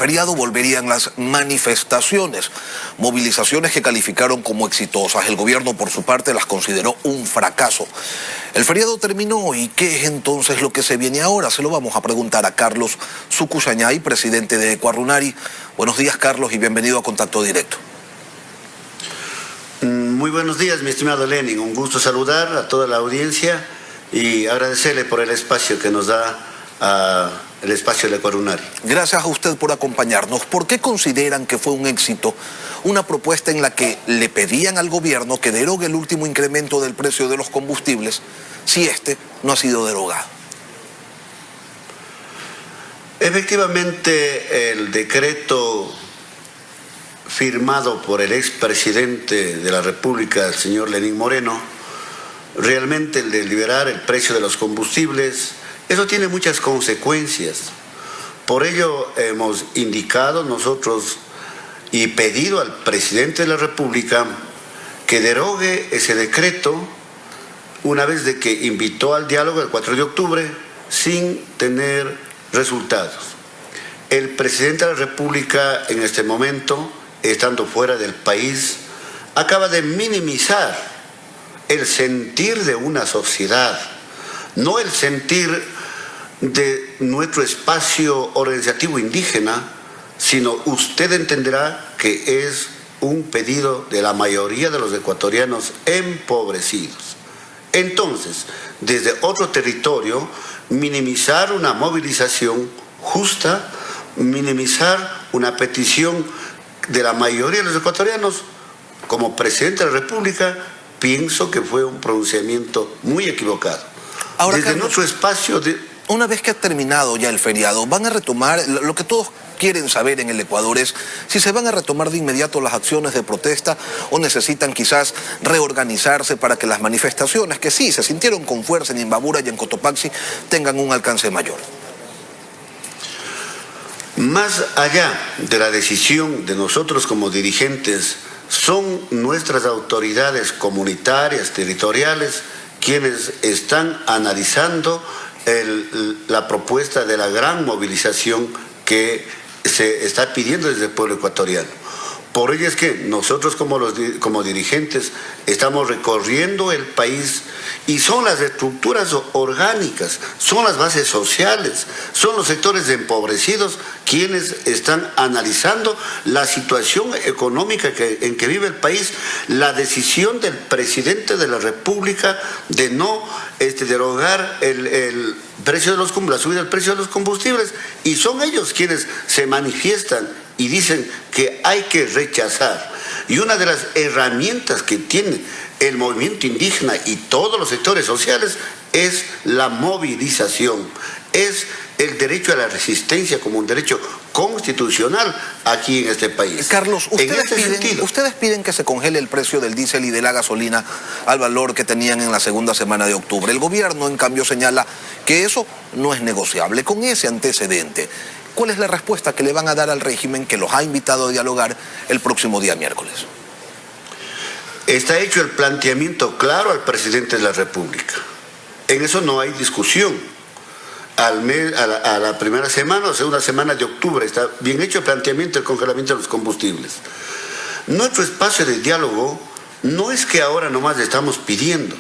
feriado volverían las manifestaciones, movilizaciones que calificaron como exitosas. El gobierno, por su parte, las consideró un fracaso. El feriado terminó y ¿qué es entonces lo que se viene ahora? Se lo vamos a preguntar a Carlos Sucusañay, presidente de Ecuarunari. Buenos días, Carlos, y bienvenido a Contacto Directo. Muy buenos días, mi estimado Lenin. Un gusto saludar a toda la audiencia y agradecerle por el espacio que nos da el espacio de Ecuarunari. Gracias a usted por acompañarnos. ¿Por qué consideran que fue un éxito una propuesta en la que le pedían al gobierno que derogue el último incremento del precio de los combustibles si este no ha sido derogado? Efectivamente, el decreto firmado por el expresidente de la República, el señor Lenín Moreno, realmente el de liberar el precio de los combustibles, eso tiene muchas consecuencias. Por ello hemos indicado nosotros y pedido al presidente de la República que derogue ese decreto una vez de que invitó al diálogo el 4 de octubre sin tener resultados. El presidente de la República en este momento, estando fuera del país, acaba de minimizar el sentir de una sociedad, no el sentir de nuestro espacio organizativo indígena, sino usted entenderá que es un pedido de la mayoría de los ecuatorianos empobrecidos. Entonces, desde otro territorio, minimizar una movilización justa, minimizar una petición de la mayoría de los ecuatorianos, como presidente de la República, pienso que fue un pronunciamiento muy equivocado. Ahora, desde Carlos, nuestro espacio una vez que ha terminado ya el feriado, ¿van a retomar? Lo que todos quieren saber en el Ecuador es si se van a retomar de inmediato las acciones de protesta o necesitan quizás reorganizarse para que las manifestaciones, que sí se sintieron con fuerza en Imbabura y en Cotopaxi, tengan un alcance mayor. Más allá de la decisión de nosotros como dirigentes, son nuestras autoridades comunitarias, territoriales, quienes están analizando la propuesta de la gran movilización que se está pidiendo desde el pueblo ecuatoriano. Por ello es que nosotros como dirigentes estamos recorriendo el país y son las estructuras orgánicas, son las bases sociales, son los sectores empobrecidos quienes están analizando la situación económica en que vive el país, la decisión del presidente de la República de no derogar el precio de la subida del precio de los combustibles, y son ellos quienes se manifiestan y dicen que hay que rechazar. Y una de las herramientas que tiene el movimiento indígena y todos los sectores sociales es la movilización, es el derecho a la resistencia como un derecho constitucional aquí en este país. Carlos, ustedes piden que se congele el precio del diésel y de la gasolina al valor que tenían en la segunda semana de octubre. El gobierno, en cambio, señala que eso no es negociable. Con ese antecedente, ¿cuál es la respuesta que le van a dar al régimen que los ha invitado a dialogar el próximo día miércoles? Está hecho el planteamiento claro al presidente de la República. En eso no hay discusión. A la primera semana o segunda semana de octubre está bien hecho el planteamiento del congelamiento de los combustibles. Nuestro espacio de diálogo no es que ahora nomás le estamos pidiendo.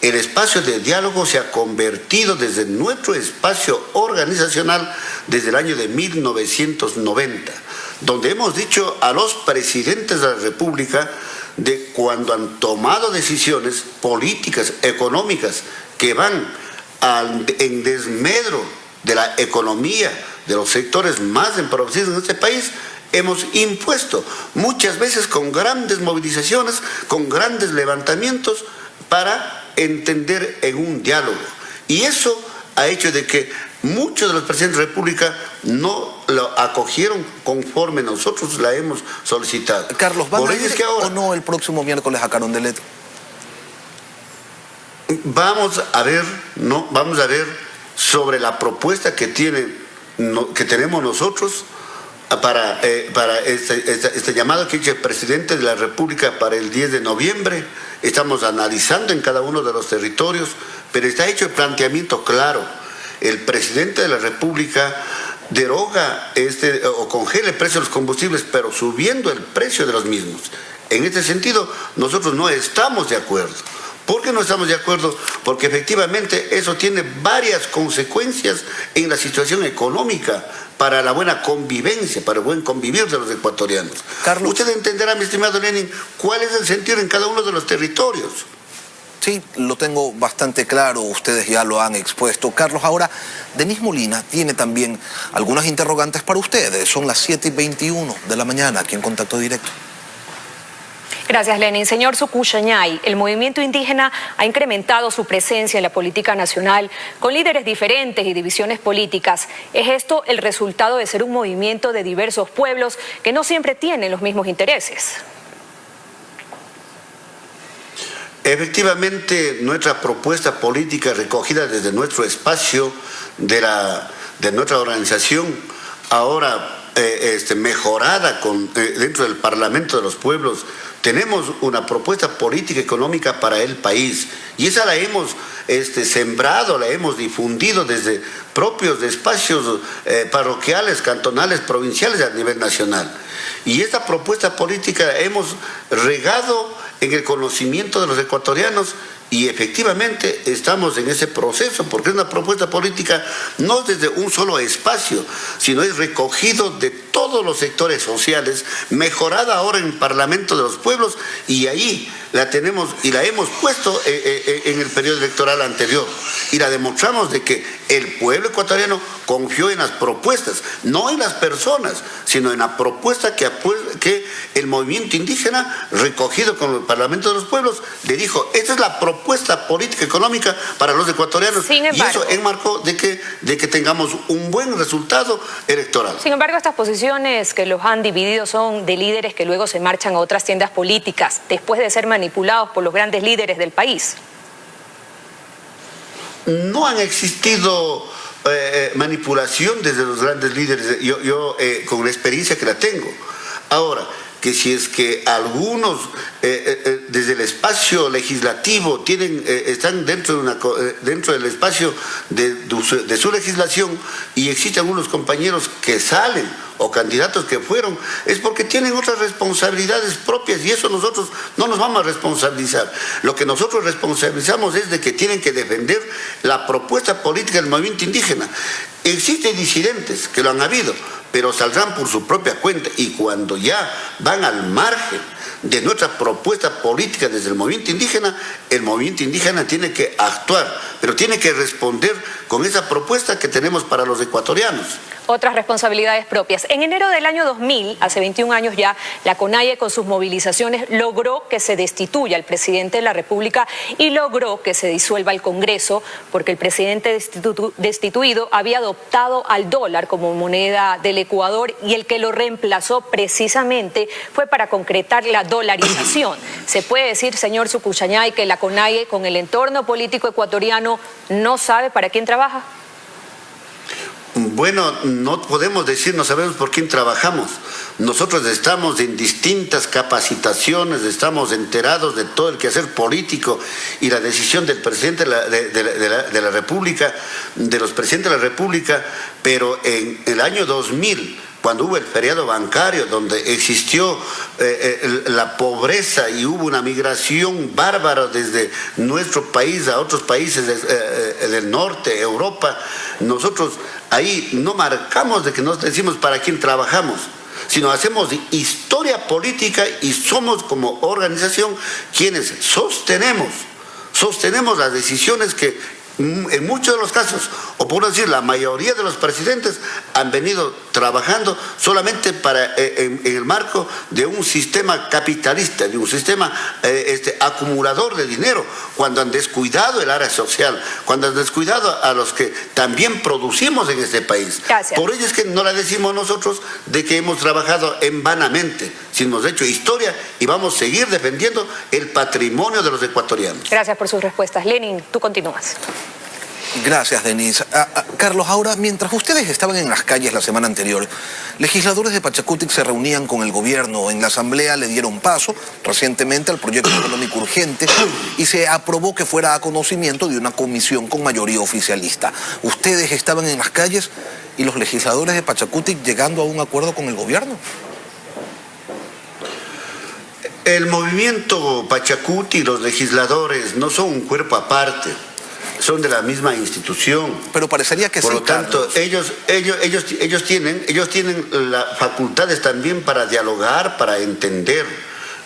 El espacio de diálogo se ha convertido desde nuestro espacio organizacional desde el año de 1990, donde hemos dicho a los presidentes de la República de cuando han tomado decisiones políticas, económicas, que van en desmedro de la economía de los sectores más empobrecidos en este país, hemos impuesto muchas veces con grandes movilizaciones, con grandes levantamientos para entender en un diálogo. Y eso ha hecho de que muchos de los presidentes de la República no lo acogieron conforme nosotros la hemos solicitado. Carlos, ¿van a ir o no el próximo miércoles a Carondelet? Vamos a ver sobre la propuesta que tenemos nosotros para este llamado que ha hecho el presidente de la República para el 10 de noviembre. Estamos analizando en cada uno de los territorios, pero está hecho el planteamiento claro. El presidente de la República deroga o congela el precio de los combustibles, pero subiendo el precio de los mismos. En este sentido, nosotros no estamos de acuerdo. ¿Por qué no estamos de acuerdo? Porque efectivamente eso tiene varias consecuencias en la situación económica para la buena convivencia, para el buen convivir de los ecuatorianos. Carlos, usted entenderá, mi estimado Lenin, cuál es el sentido en cada uno de los territorios. Sí, lo tengo bastante claro, ustedes ya lo han expuesto. Carlos, ahora, Denise Molina tiene también algunas interrogantes para ustedes. Son las 7:21 de la mañana, aquí en Contacto Directo. Gracias, Lenin. Señor Sukushanyay, el movimiento indígena ha incrementado su presencia en la política nacional con líderes diferentes y divisiones políticas. ¿Es esto el resultado de ser un movimiento de diversos pueblos que no siempre tienen los mismos intereses? Efectivamente, nuestra propuesta política recogida desde nuestro espacio de nuestra organización, ahora mejorada dentro del Parlamento de los Pueblos, tenemos una propuesta política económica para el país y esa la hemos sembrado, la hemos difundido desde propios espacios parroquiales, cantonales, provinciales a nivel nacional. Y esta propuesta política hemos regado en el conocimiento de los ecuatorianos y efectivamente estamos en ese proceso porque es una propuesta política no desde un solo espacio, sino es recogido de todos los sectores sociales, mejorada ahora en el Parlamento de los Pueblos y ahí la tenemos y la hemos puesto en el periodo electoral anterior y la demostramos de que el pueblo ecuatoriano confió en las propuestas, no en las personas, sino en la propuesta que el movimiento indígena recogido con el Parlamento de los Pueblos le dijo, esta es la propuesta política económica para los ecuatorianos. Sin embargo, y eso enmarcó de que tengamos un buen resultado electoral. Sin embargo, estas posiciones que los han dividido son de líderes que luego se marchan a otras tiendas políticas después de ser manipulados por los grandes líderes del país. No han existido manipulación desde los grandes líderes, yo con la experiencia que la tengo. Ahora, que si es que algunos desde el espacio legislativo están dentro del espacio de su legislación y existen algunos compañeros que salen o candidatos que fueron, es porque tienen otras responsabilidades propias y eso nosotros no nos vamos a responsabilizar. Lo que nosotros responsabilizamos es de que tienen que defender la propuesta política del movimiento indígena. Existen disidentes que lo han habido, pero saldrán por su propia cuenta y cuando ya van al margen de nuestra propuesta política desde el movimiento indígena tiene que actuar, pero tiene que responder con esa propuesta que tenemos para los ecuatorianos. Otras responsabilidades propias. En enero del año 2000, hace 21 años ya, la CONAIE con sus movilizaciones logró que se destituya al presidente de la República y logró que se disuelva el Congreso porque el presidente destituido había adoptado al dólar como moneda del Ecuador y el que lo reemplazó precisamente fue para concretar la dolarización. ¿Se puede decir, señor Sukushanyay, que la CONAIE con el entorno político ecuatoriano no sabe para quién trabaja? Bueno, no podemos decir, no sabemos por quién trabajamos. Nosotros estamos en distintas capacitaciones, estamos enterados de todo el quehacer político y la decisión del presidente de la República, de los presidentes de la República, pero en el año 2000, cuando hubo el feriado bancario, donde existió la pobreza y hubo una migración bárbara desde nuestro país a otros países del norte, Europa, nosotros ahí no marcamos de que nos decimos para quién trabajamos, sino hacemos historia política y somos como organización quienes sostenemos las decisiones que en muchos de los casos, o por decir la mayoría de los presidentes han venido trabajando solamente en el marco de un sistema capitalista, de un sistema acumulador de dinero, cuando han descuidado el área social, cuando han descuidado a los que también producimos en este país. Gracias. Por ello es que no la decimos nosotros de que hemos trabajado en vanamente, sino hemos hecho historia y vamos a seguir defendiendo el patrimonio de los ecuatorianos. Gracias por sus respuestas. Lenin, tú continúas. Gracias, Denise. Carlos, ahora, mientras ustedes estaban en las calles la semana anterior, legisladores de Pachacutic se reunían con el gobierno. En la asamblea le dieron paso recientemente al proyecto económico urgente y se aprobó que fuera a conocimiento de una comisión con mayoría oficialista. Ustedes estaban en las calles y los legisladores de Pachacutic llegando a un acuerdo con el gobierno? El movimiento Pachacuti y los legisladores no son un cuerpo aparte, son de la misma institución. Pero parecería que sí. Por lo tanto, Carlos. ellos tienen las facultades también para dialogar, para entender.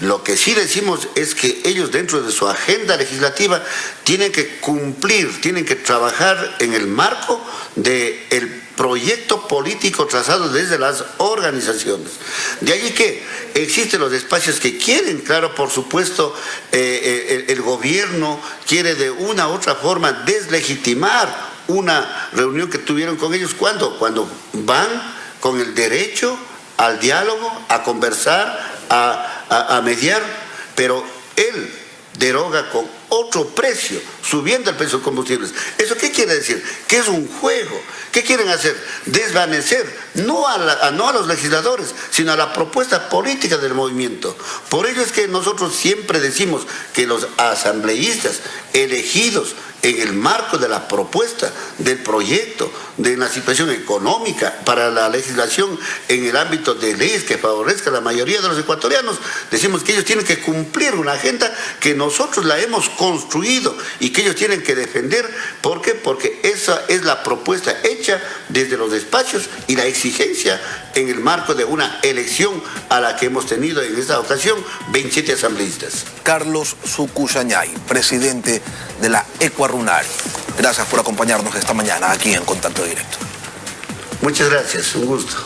Lo que sí decimos es que ellos dentro de su agenda legislativa tienen que cumplir, tienen que trabajar en el marco del proyecto político trazado desde las organizaciones. De allí que existen los espacios que quieren, claro, por supuesto, el gobierno quiere de una u otra forma deslegitimar una reunión que tuvieron con ellos. ¿Cuándo? Cuando van con el derecho al diálogo, a conversar, a mediar, pero él deroga con otro precio, subiendo el precio de combustibles. ¿Eso qué quiere decir? Que es un juego. ¿Qué quieren hacer? Desvanecer, no a los legisladores, sino a la propuesta política del movimiento. Por ello es que nosotros siempre decimos que los asambleístas elegidos en el marco de la propuesta del proyecto de la situación económica para la legislación en el ámbito de leyes que favorezca a la mayoría de los ecuatorianos, decimos que ellos tienen que cumplir una agenda que nosotros la hemos construido y que ellos tienen que defender. ¿Por qué? Porque esa es la propuesta hecha desde los despachos y la exigencia en el marco de una elección a la que hemos tenido en esta ocasión 27 asambleístas. Carlos Sucusañay, presidente de la Ecuarunari. Gracias por acompañarnos esta mañana aquí en Contacto Directo. Muchas gracias, un gusto.